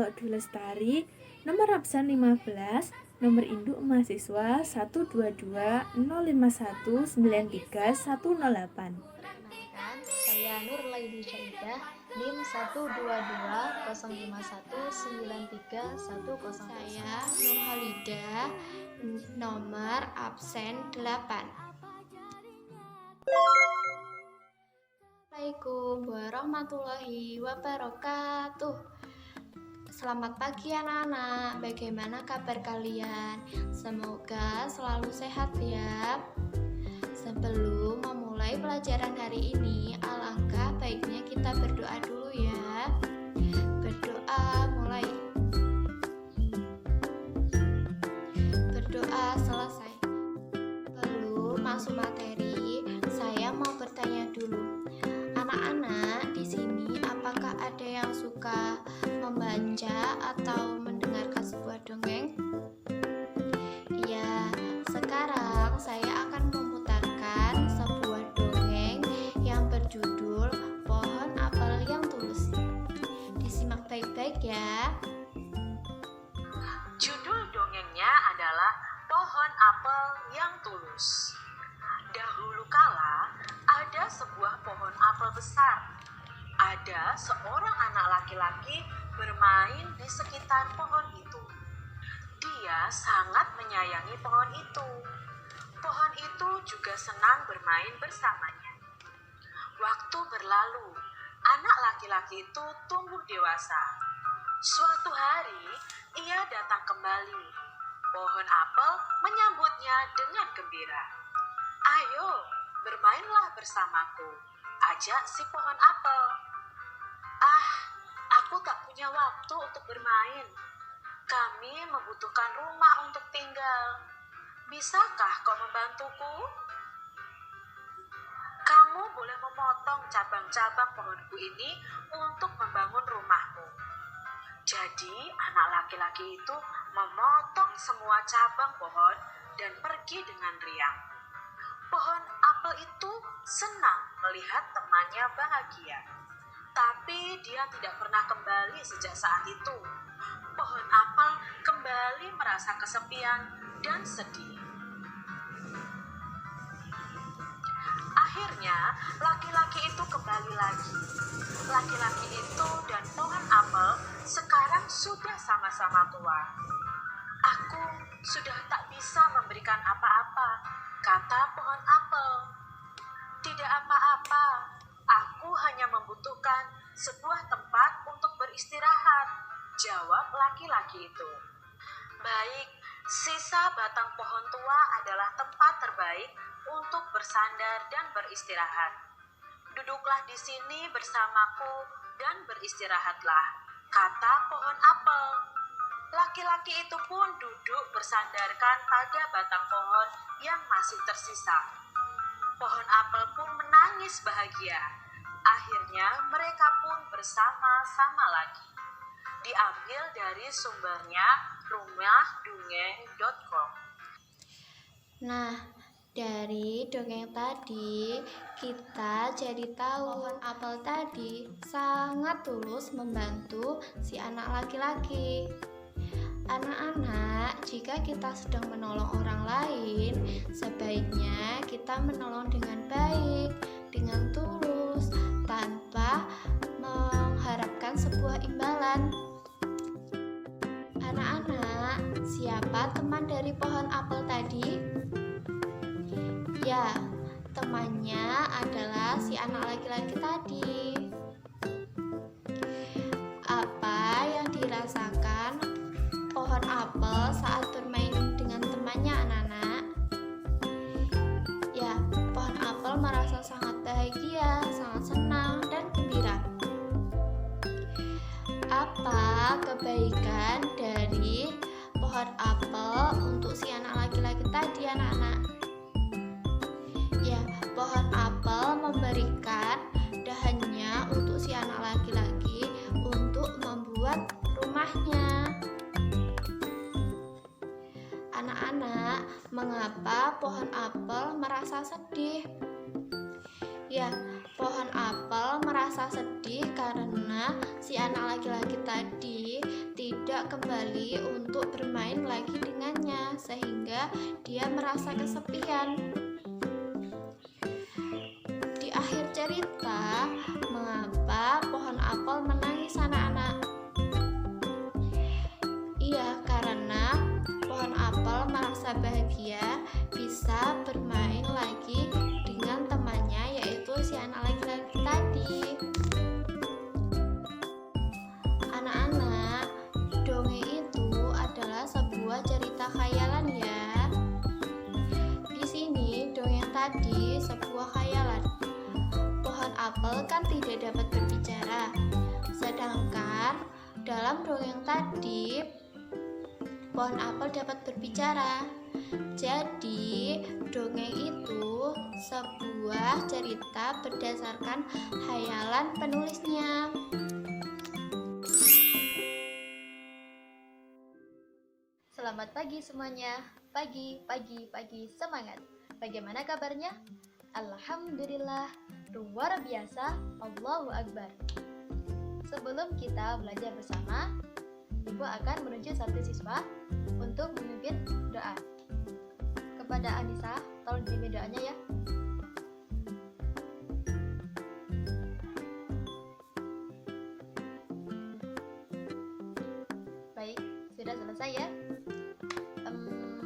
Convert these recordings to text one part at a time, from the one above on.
Mbak Dwi Lestari, nomor absen 15, nomor induk mahasiswa 12205193108. Perkenalkan, saya Nur Laili Syaidah, NIM 12205519310. Saya Nur Halidah, nomor absen 8. Assalamualaikum warahmatullahi wabarakatuh. Selamat pagi anak-anak, bagaimana kabar kalian? Semoga selalu sehat ya. Sebelum memulai pelajaran hari ini, alangkah baiknya kita berdoa dulu ya. Berdoa mulai. Berdoa selesai. Sebelum masuk materi, saya mau bertanya dulu. Anak-anak di sini apakah ada yang suka membaca atau mendengarkan sebuah dongeng? Ya, sekarang saya akan memutarkan sebuah dongeng yang berjudul Pohon Apel yang Tulus. Disimak baik-baik ya. Judul dongengnya adalah Pohon Apel yang Tulus. Dahulu kala ada sebuah pohon apel besar. Ada seorang anak laki-laki bermain di sekitar pohon itu. Dia sangat menyayangi pohon itu. Pohon itu juga senang bermain bersamanya. Waktu berlalu, anak laki-laki itu tumbuh dewasa. Suatu hari, ia datang kembali. Pohon apel menyambutnya dengan gembira. "Ayo, bermainlah bersamaku," ajak si pohon apel. "Ah, aku tak punya waktu untuk bermain. Kami membutuhkan rumah untuk tinggal. Bisakah kau membantuku? Kamu boleh memotong cabang-cabang pohonku ini untuk membangun rumahmu." Jadi anak laki-laki itu memotong semua cabang pohon dan pergi dengan riang. Pohon apel itu senang melihat temannya bahagia. Tapi dia tidak pernah kembali sejak saat itu. Pohon apel kembali merasa kesepian dan sedih. Akhirnya, laki-laki itu kembali lagi. Laki-laki itu dan pohon apel sekarang sudah sama-sama tua. "Aku sudah tak bisa memberikan apa-apa," kata pohon apel. "Tidak apa-apa, aku hanya membutuhkan sebuah tempat untuk beristirahat," jawab laki-laki itu. "Baik, sisa batang pohon tua adalah tempat terbaik untuk bersandar dan beristirahat. Duduklah di sini bersamaku dan beristirahatlah," kata pohon apel. Laki-laki itu pun duduk bersandarkan pada batang pohon yang masih tersisa. Pohon apel pun menangis bahagia. Akhirnya mereka pun bersama-sama lagi. Diambil dari sumbernya rumahdongeng.com. Nah, dari dongeng tadi kita jadi tahu pohon apel tadi sangat tulus membantu si anak laki-laki. Anak-anak, jika kita sedang menolong orang lain, sebaiknya kita menolong dengan baik, dengan tulus, tanpa mengharapkan sebuah imbalan. Anak-anak, siapa teman dari pohon apel tadi? Ya, temannya adalah si anak laki-laki tadi. Apa yang dirasakan pohon apel saat bermain dengan temannya anak-anak? Ya, pohon apel merasa sangat bahagia, sangat senang dan gembira. Apa kebaikan dari pohon apel untuk si anak laki-laki tadi anak-anak? Ya, pohon apel memberikan dahannya untuk si anak laki-laki untuk membuat rumahnya. Anak-anak, mengapa pohon apel merasa sedih? Ya, Pohon apel merasa sedih karena si anak laki-laki tadi tidak kembali untuk bermain lagi dengannya, sehingga dia merasa kesepian. Di akhir cerita, mengapa pohon apel menangis anak-anak? Iya, karena pohon apel merasa bahagia bisa bermain lagi dengan temannya, yaitu si anak laki-laki tadi. Anak-anak, dongeng itu adalah sebuah cerita khayalan ya. Di sini dongeng tadi sebuah khayalan. Pohon apel kan tidak dapat berbicara. Sedangkan dalam dongeng tadi pohon apel dapat berbicara. Jadi, dongeng itu sebuah cerita berdasarkan khayalan penulisnya. Selamat pagi semuanya. Pagi, semangat. Bagaimana kabarnya? Alhamdulillah, luar biasa, Allahu Akbar. Sebelum kita belajar bersama, Ibu akan menunjuk satu siswa untuk memimpin doa. Kepada Anissa, tolong dipimpin doanya ya. Baik, sudah selesai ya.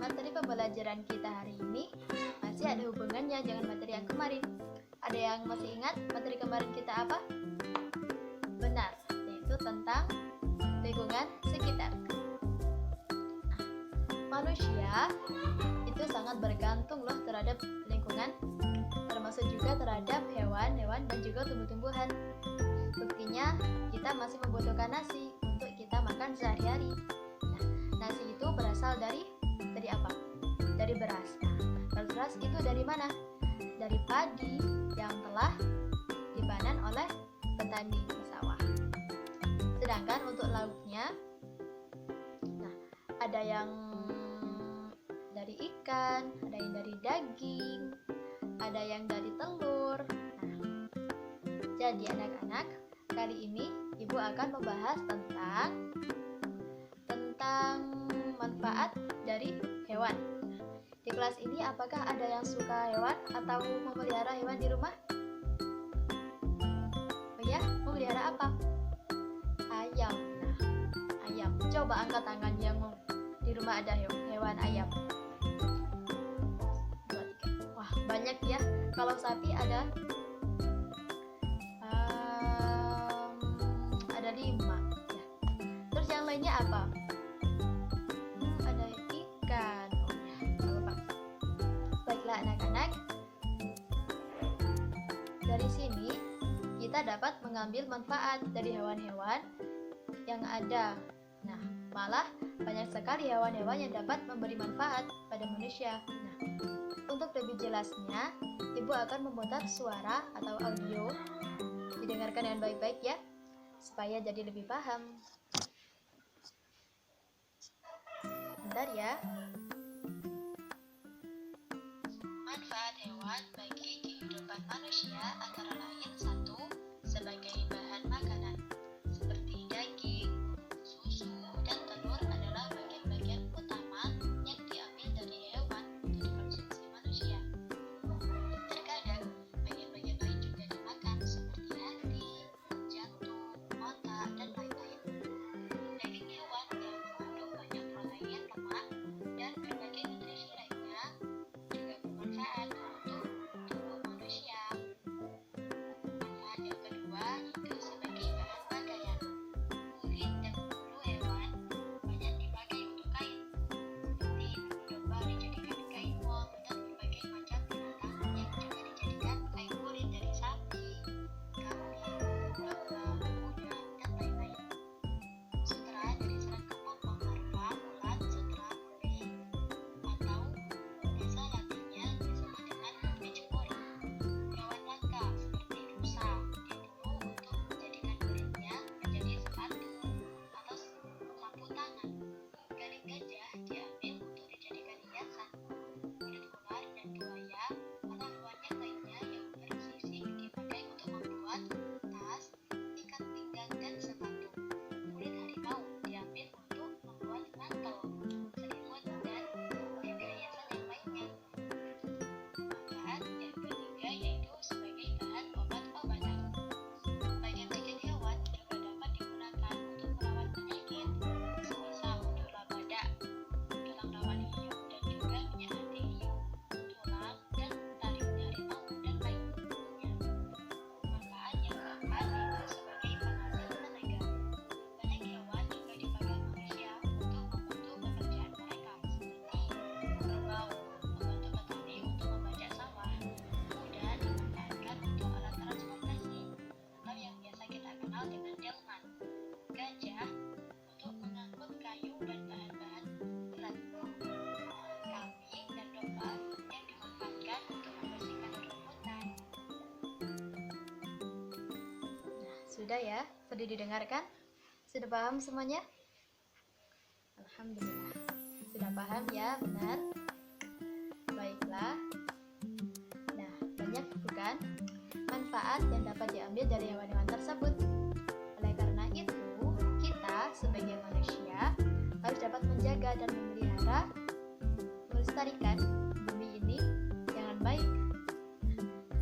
Materi pembelajaran kita hari ini masih ada hubungannya dengan materi yang kemarin. Ada yang masih ingat materi kemarin kita apa? Benar, yaitu tentang lingkungan sekitar. Manusia itu sangat bergantung loh terhadap lingkungan, termasuk juga terhadap hewan-hewan dan juga tumbuh-tumbuhan. Buktinya kita masih membutuhkan nasi untuk kita makan sehari-hari. Nah, nasi itu berasal dari apa? Dari beras. Nah, beras itu dari mana? Dari padi yang telah dipanen oleh petani di sawah. Sedangkan untuk lauknya, nah, ada yang dari ikan, ada yang dari daging, ada yang dari telur. Nah, jadi anak-anak, kali ini Ibu akan membahas tentang manfaat dari hewan. Di kelas ini apakah ada yang suka hewan atau memelihara hewan di rumah? Oh ya, memelihara apa? Ayam. Nah, ayam. Coba angkat tangan yang di rumah ada hewan ayam. 2, 3. Wah, banyak ya. Kalau sapi ada 5 ya. Terus yang lainnya apa? Ada ikan. Oh ya, gak apa-apa. Baiklah anak-anak, dari sini kita dapat mengambil manfaat dari hewan-hewan yang ada. Nah, malah banyak sekali hewan-hewan yang dapat memberi manfaat pada manusia. Nah, untuk lebih jelasnya, Ibu akan memutar suara atau audio. Didengarkan dengan baik-baik ya, supaya jadi lebih paham. Bentar ya. Manfaat hewan bagi kehidupan manusia antara lain 1. Sebagai bahan makanan seperti daging, susu, dan telur adalah bagian-bagian utama yang diambil dari hewan untuk dikonsumsi manusia. Terkadang bagian-bagian lain juga dimakan seperti hati, jantung, otak, dan lain-lain. Daging hewan yang mengandung banyak protein, lemak, dan berbagai nutrisi lainnya juga bermanfaat untuk tubuh manusia. Manfaat yang kedua yaitu sebagai bahan pakaian. Kulit dan bulu hewan banyak dipakai untuk kain, seperti bulu domba dijadikan kain wol dan berbagai macam binatang yang juga dijadikan kain kulit dari sapi, kambing, domba, kuda, dan lain-lain. Sutera dari serat kepompong larva ulat sutera murni atau bahasa latinnya disebut dengan Pitchfork. Hewan langka seperti rusa diburu untuk menjadikan kulitnya menjadi sepatu atau sapu tangan. Galing gajah diambil untuk dijadikan hiasan. Kulit ular dan buaya atau hewan yang lainnya yang bersisik dipakai untuk Sudah ya? Sudah didengarkan? Sudah paham semuanya? Alhamdulillah. Sudah paham ya? Benar? Baiklah. Nah, banyak bukan manfaat yang dapat diambil dari hewan-hewan tersebut. Oleh karena itu, kita sebagai manusia harus dapat menjaga dan memelihara, melestarikan bumi ini dengan baik.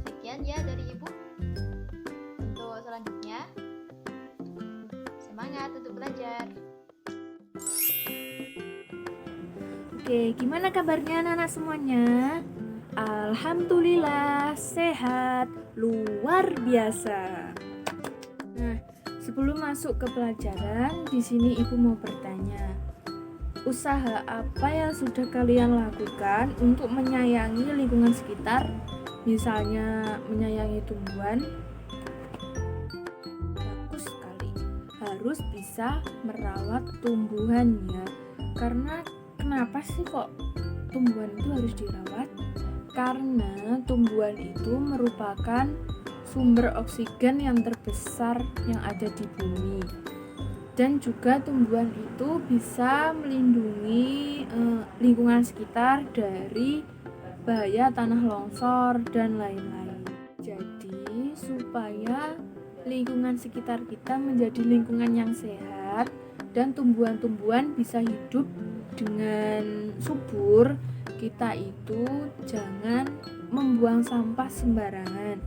Sekian ya dari Ibu. Untuk selanjutnya, semangat untuk belajar. Oke, gimana kabarnya anak-anak semuanya? Alhamdulillah sehat, luar biasa. Nah, sebelum masuk ke pelajaran, di sini Ibu mau bertanya. Usaha apa yang sudah kalian lakukan untuk menyayangi lingkungan sekitar? Misalnya menyayangi tumbuhan. Bagus sekali. Harus bisa merawat tumbuhannya. Karena kenapa sih kok tumbuhan itu harus dirawat? Karena tumbuhan itu merupakan sumber oksigen yang terbesar yang ada di bumi. Dan juga tumbuhan itu bisa melindungi lingkungan sekitar dari bahaya tanah longsor dan lain-lain. Jadi supaya lingkungan sekitar kita menjadi lingkungan yang sehat dan tumbuhan-tumbuhan bisa hidup dengan subur, kita itu jangan membuang sampah sembarangan.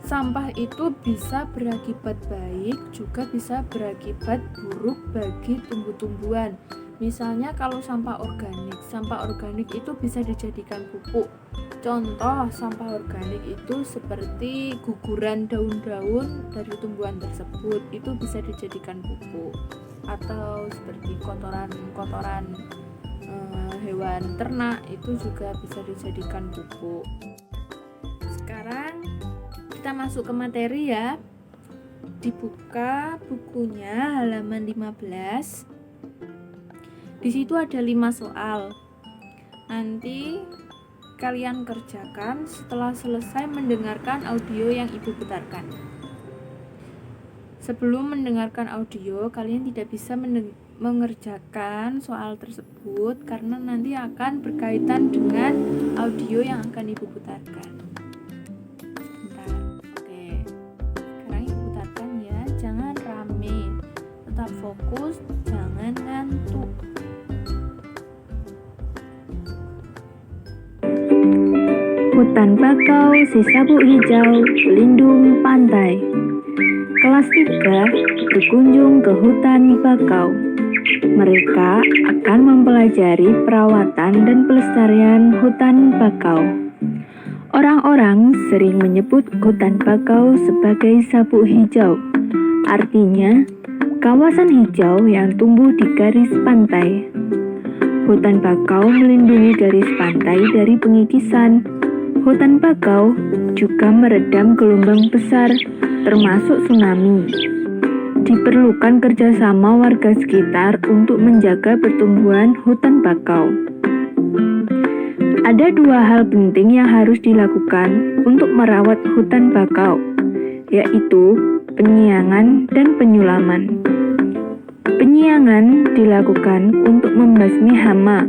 Sampah itu bisa berakibat baik, juga bisa berakibat buruk bagi tumbuh-tumbuhan. Misalnya kalau sampah organik itu bisa dijadikan pupuk. Contoh sampah organik itu seperti guguran daun-daun dari tumbuhan tersebut, itu bisa dijadikan pupuk. Atau seperti kotoran-kotoran hewan ternak itu juga bisa dijadikan pupuk. Sekarang kita masuk ke materi ya. Dibuka bukunya halaman 15. Di situ ada 5 soal. Nanti kalian kerjakan setelah selesai mendengarkan audio yang Ibu putarkan. Sebelum mendengarkan audio, kalian tidak bisa mengerjakan soal tersebut karena nanti akan berkaitan dengan audio yang akan Ibu putarkan. Sebentar. Oke. Sekarang Ibu putarkan ya, jangan rame. Tetap fokus, jangan ngantuk. Hutan bakau si sabuk hijau pelindung pantai. Kelas 3 berkunjung ke hutan bakau. Mereka akan mempelajari perawatan dan pelestarian hutan bakau. Orang-orang sering menyebut hutan bakau sebagai sabuk hijau. Artinya, kawasan hijau yang tumbuh di garis pantai. Hutan bakau melindungi garis pantai dari pengikisan. Hutan bakau juga meredam gelombang besar, termasuk tsunami. Diperlukan kerjasama warga sekitar untuk menjaga pertumbuhan hutan bakau. Ada 2 hal penting yang harus dilakukan untuk merawat hutan bakau, yaitu penyiangan dan penyulaman. Penyiangan dilakukan untuk membasmi hama,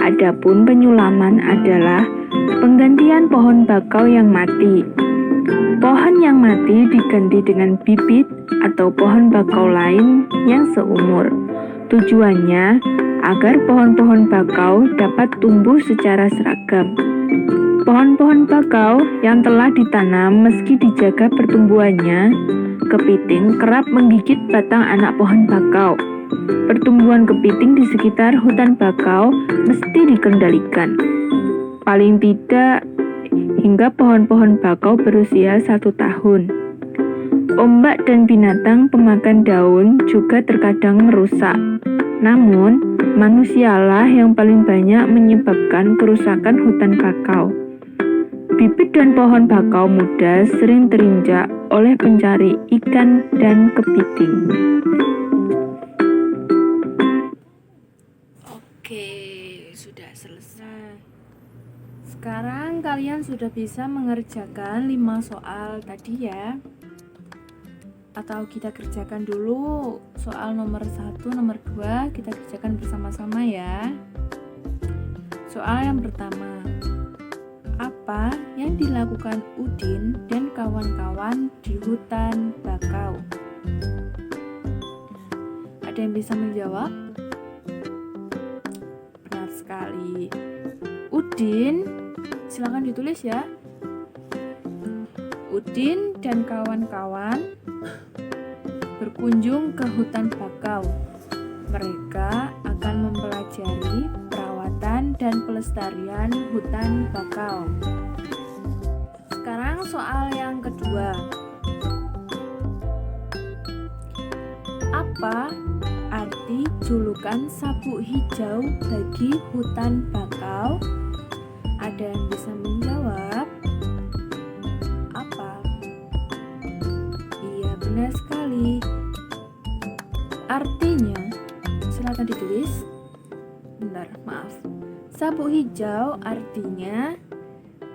adapun penyulaman adalah penggantian pohon bakau yang mati. Pohon yang mati diganti dengan bibit atau pohon bakau lain yang seumur. Tujuannya agar pohon-pohon bakau dapat tumbuh secara seragam. Pohon-pohon bakau yang telah ditanam meski dijaga pertumbuhannya, kepiting kerap menggigit batang anak pohon bakau. Pertumbuhan kepiting di sekitar hutan bakau mesti dikendalikan. Paling tidak hingga pohon-pohon bakau berusia 1 tahun. Ombak dan binatang pemakan daun juga terkadang merusak. Namun, manusialah yang paling banyak menyebabkan kerusakan hutan bakau. Bibit dan pohon bakau muda sering terinjak oleh pencari ikan dan kepiting. Oke, sudah selesai. Sekarang kalian sudah bisa mengerjakan 5 soal tadi ya. Atau kita kerjakan dulu soal nomor 1, nomor 2 kita kerjakan bersama-sama ya. Soal yang pertama, apa yang dilakukan Udin dan kawan-kawan di hutan bakau? Ada yang bisa menjawab? Benar sekali. Udin, silakan ditulis ya. Udin dan kawan-kawan berkunjung ke hutan bakau. Mereka akan mempelajari perawatan dan pelestarian hutan bakau. Sekarang soal yang kedua. Apa arti julukan sabuk hijau bagi hutan bakau? Ada yang bisa menjawab? Apa? Iya, benar sekali. Artinya, silakan ditulis. Benar, maaf. Sabuk hijau artinya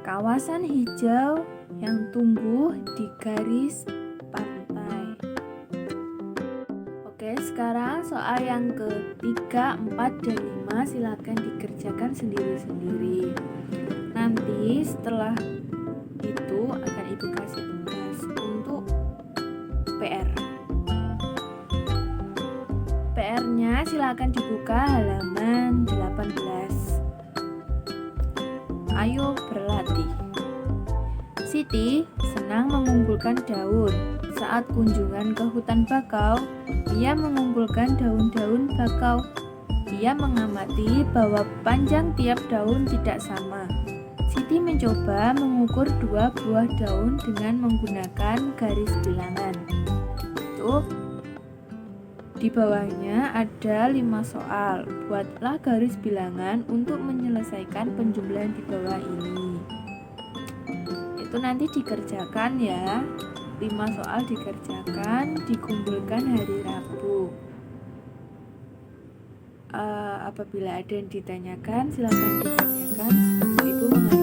kawasan hijau yang tumbuh di garis pantai. Oke, sekarang soal yang ketiga, 4, dan 5 silakan dikerjakan sendiri-sendiri. Nanti setelah itu akan Ibu kasih tugas untuk PR. PR-nya silakan dibuka halaman 18. Ayo berlatih. Siti senang mengumpulkan daun. Saat kunjungan ke hutan bakau, ia mengumpulkan daun-daun bakau. Ia mengamati bahwa panjang tiap daun tidak sama. Siti mencoba mengukur 2 buah daun dengan menggunakan garis bilangan. Tuh, di bawahnya ada 5 soal. Buatlah garis bilangan untuk menyelesaikan penjumlahan di bawah ini. Itu nanti dikerjakan ya. 5 soal dikerjakan, dikumpulkan hari Rabu. Apabila ada yang ditanyakan, silakan ditanyakan. Ibu mengajar